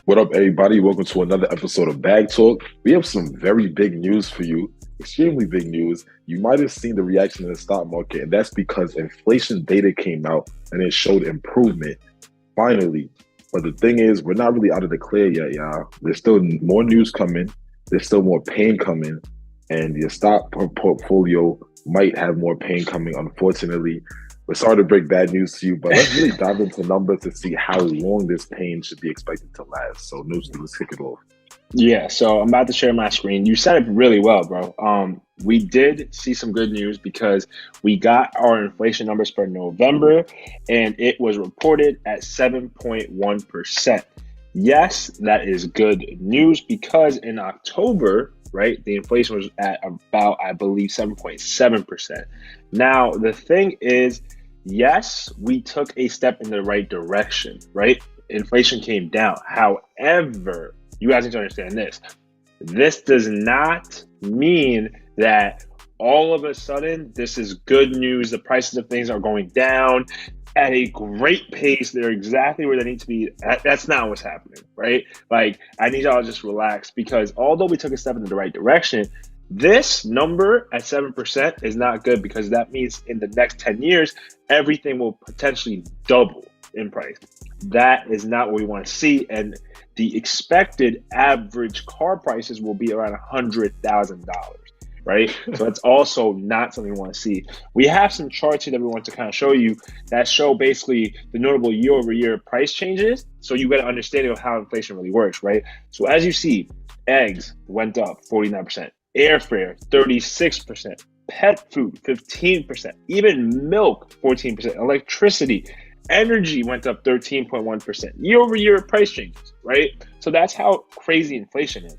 What up, everybody? Welcome to another episode of Bag Talk. We have some very big news for you, extremely big news. You might have seen the reaction in the stock market, and that's because inflation data came out and it showed improvement, finally. But the thing is, we're not really out of the clear yet, y'all. There's still more news coming, there's still more pain coming, and your stock portfolio might have more pain coming, unfortunately. We're sorry to break bad news to you, but let's really dive into numbers to see how long this pain should be expected to last. So, Newski, let's kick it off. Yeah, so I'm about to share my screen. You said it really well, bro. We did see some good news because we got our inflation numbers for November, and it was reported at 7.1%. Yes, that is good news because in October, right, the inflation was at about, I believe, 7.7%. Now, the thing is, yes, we took a step in the right direction, right? Inflation came down. However, you guys need to understand this. This does not mean that all of a sudden this is good news. The prices of things are going down at a great pace. They're exactly where they need to be. That's not what's happening, right? Like, I need y'all to just relax because although we took a step in the right direction, this number at 7% is not good because that means in the next 10 years, everything will potentially double in price. That is not what we want to see. And the expected average car prices will be around $100,000, right? So that's also not something we want to see. We have some charts here that we want to kind of show you that show basically the notable year-over-year price changes. So you get an understanding of how inflation really works, right? So as you see, eggs went up 49%, airfare 36%, pet food 15%, even milk 14%, electricity, energy went up 13.1% year-over-year price changes, right? So that's how crazy inflation is.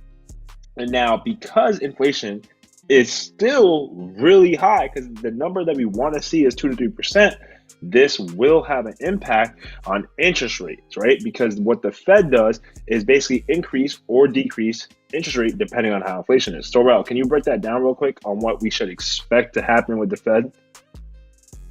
And now, because inflation is still really high, because the number that we want to see is 2 to 3%, this will have an impact on interest rates, right? Because what the Fed does is basically increase or decrease interest rate depending on how inflation is. So, Rel, can you break that down real quick on what we should expect to happen with the Fed?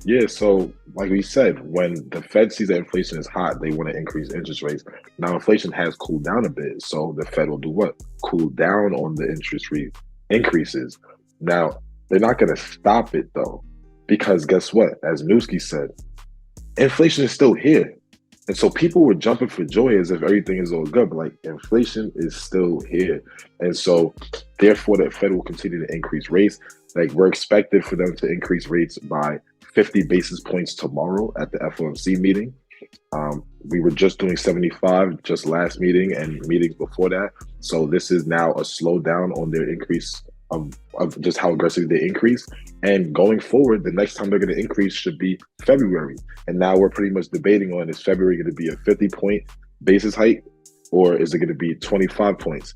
Yeah, so like we said, when the Fed sees that inflation is hot, they want to increase interest rates. Now, inflation has cooled down a bit, so the Fed will do what? Cool down on the interest rate increases. Now, they're not going to stop it though, because guess what? As Newski said, inflation is still here. And so people were jumping for joy as if everything is all good, but like inflation is still here. And so therefore the Fed will continue to increase rates. Like we're expected for them to increase rates by 50 basis points tomorrow at the FOMC meeting. We were just doing 75 just last meeting and meetings before that. So this is now a slowdown on their increase of just how aggressive they increase. And going forward, the next time they're going to increase should be February. And now we're pretty much debating on, is February going to be a 50-point basis hike or is it going to be 25 points?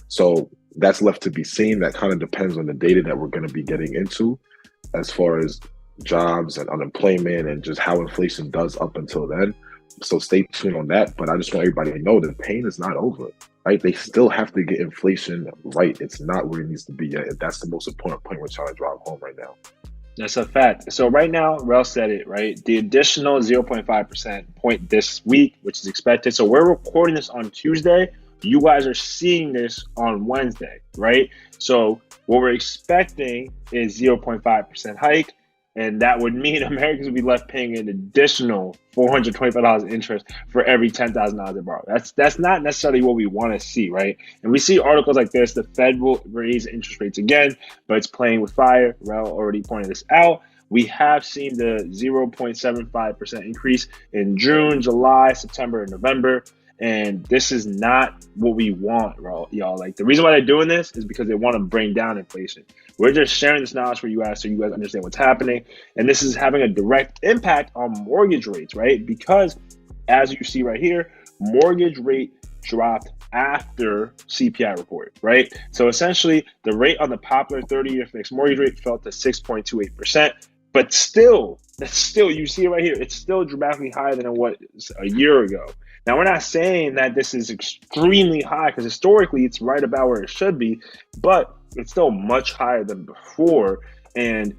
So that's left to be seen. That kind of depends on the data that we're going to be getting into as far as jobs and unemployment and just how inflation does up until then. So stay tuned on that. But I just want everybody to know the pain is not over, right? They still have to get inflation right. It's not where it needs to be yet. And that's the most important point we're trying to drive home right now. That's a fact. So right now, Rel said it, right? The additional 0.5% point this week, which is expected. So we're recording this on Tuesday. You guys are seeing this on Wednesday, right? So what we're expecting is 0.5% hike. And that would mean Americans would be left paying an additional $425 interest for every $10,000 they borrow. That's not necessarily what we want to see, right? And we see articles like this, the Fed will raise interest rates again, but it's playing with fire. Rel already pointed this out. We have seen the 0.75% increase in June, July, September, and November. And this is not what we want, y'all. Like, the reason why they're doing this is because they want to bring down inflation. We're just sharing this knowledge for you guys so you guys understand what's happening. And this is having a direct impact on mortgage rates, right? Because as you see right here, mortgage rate dropped after CPI report, right? So essentially, the rate on the popular 30-year fixed mortgage rate fell to 6.28%. But still, you see it right here, it's still dramatically higher than it was a year ago. Now, we're not saying that this is extremely high because historically it's right about where it should be, but it's still much higher than before. And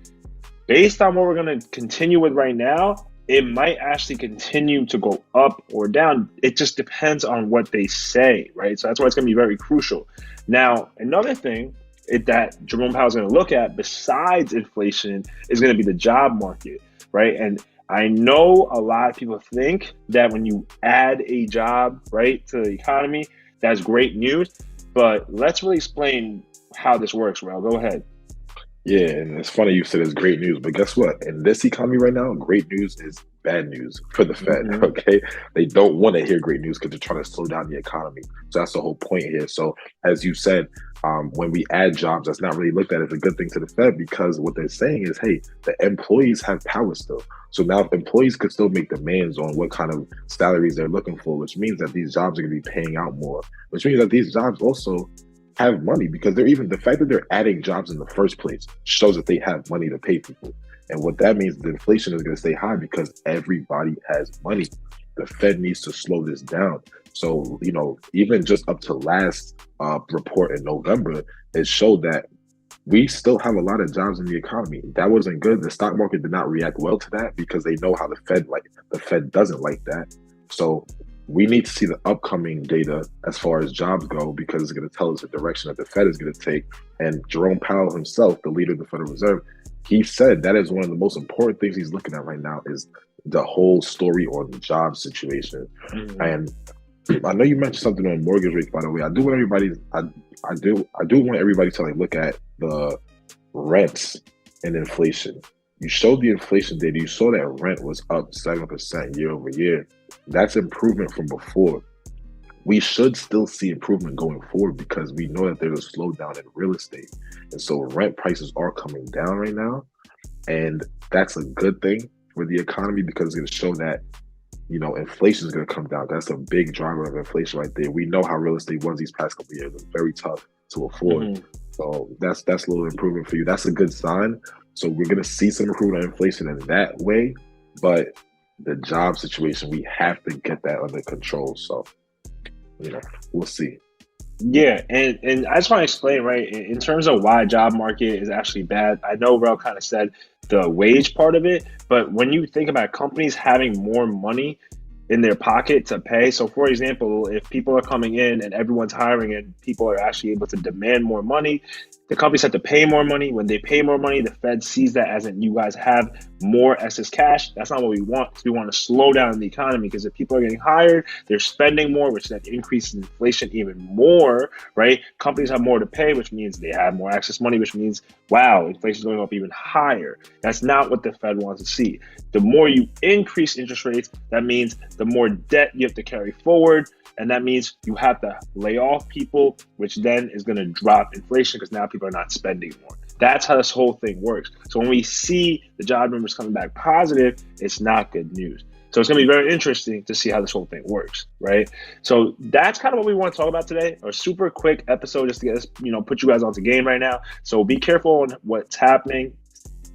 based on what we're going to continue with right now, it might actually continue to go up or down. It just depends on what they say, right? So that's why it's going to be very crucial. Now, another thing that Jerome Powell is going to look at besides inflation is going to be the job market, right? And I know a lot of people think that when you add a job, right, to the economy, that's great news. But let's really explain how this works, Rel. Go ahead. Yeah, and it's funny you said it's great news, but guess what? In this economy right now, great news is bad news for the Fed. Mhm. Okay, they don't want to hear great news because they're trying to slow down the economy. So that's the whole point here. So as you said, when we add jobs, that's not really looked at as a good thing to the Fed, because what they're saying is, hey, the employees have power still. So now employees could still make demands on what kind of salaries they're looking for, which means that these jobs are going to be paying out more, which means that these jobs also have money, because they're even the fact that they're adding jobs in the first place shows that they have money to pay people. And what that means, the inflation is going to stay high because everybody has money. The Fed needs to slow this down. So, even just up to last report in November, it showed that we still have a lot of jobs in the economy. That wasn't good. The stock market did not react well to that because they know how the Fed doesn't like that. So we need to see the upcoming data as far as jobs go, because it's going to tell us the direction that the Fed is going to take. And Jerome Powell himself, the leader of the Federal Reserve, he said that is one of the most important things he's looking at right now is the whole story on the job situation. Mm-hmm. And I know you mentioned something on mortgage rates, by the way. I do want everybody to look at the rents and inflation. You showed the inflation data. You saw that rent was up 7% year over year. That's improvement from before. We should still see improvement going forward because we know that there's a slowdown in real estate. And so rent prices are coming down right now. And that's a good thing for the economy because it's going to show that, inflation is going to come down. That's a big driver of inflation right there. We know how real estate was these past couple of years. It's very tough to afford. Mm-hmm. So that's a little improvement for you. That's a good sign. So we're going to see some improvement on inflation in that way. But the job situation, we have to get that under control. So, we'll see. Yeah, and I just want to explain, right, in terms of why job market is actually bad. I know Rel kind of said the wage part of it, but when you think about companies having more money in their pocket to pay. So for example, if people are coming in and everyone's hiring and people are actually able to demand more money, the companies have to pay more money. When they pay more money, the Fed sees that as in you guys have more excess cash. That's not what we want. We want to slow down the economy because if people are getting hired, they're spending more, which then increases inflation even more, right? Companies have more to pay, which means they have more excess money, which means, wow, inflation is going up even higher. That's not what the Fed wants to see. The more you increase interest rates, that means the more debt you have to carry forward. And that means you have to lay off people, which then is going to drop inflation because now people are not spending more. That's how this whole thing works. So when we see the job numbers coming back positive, it's not good news. So it's going to be very interesting to see how this whole thing works, right? So that's kind of what we want to talk about today. A super quick episode just to get us, put you guys onto game right now. So be careful on what's happening.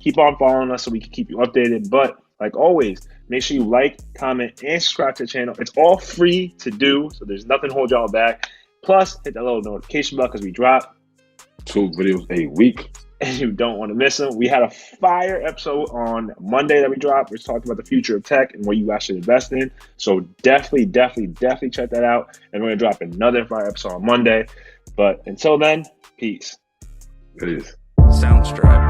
Keep on following us so we can keep you updated. But like always, make sure you like, comment, and subscribe to the channel. It's all free to do, so there's nothing to hold y'all back. Plus, hit that little notification bell because we drop 2 videos a week. And you don't want to miss them. We had a fire episode on Monday that we dropped, which talked about the future of tech and what you guys should invest in. So definitely check that out. And we're going to drop another fire episode on Monday. But until then, peace. Peace. Soundstripe.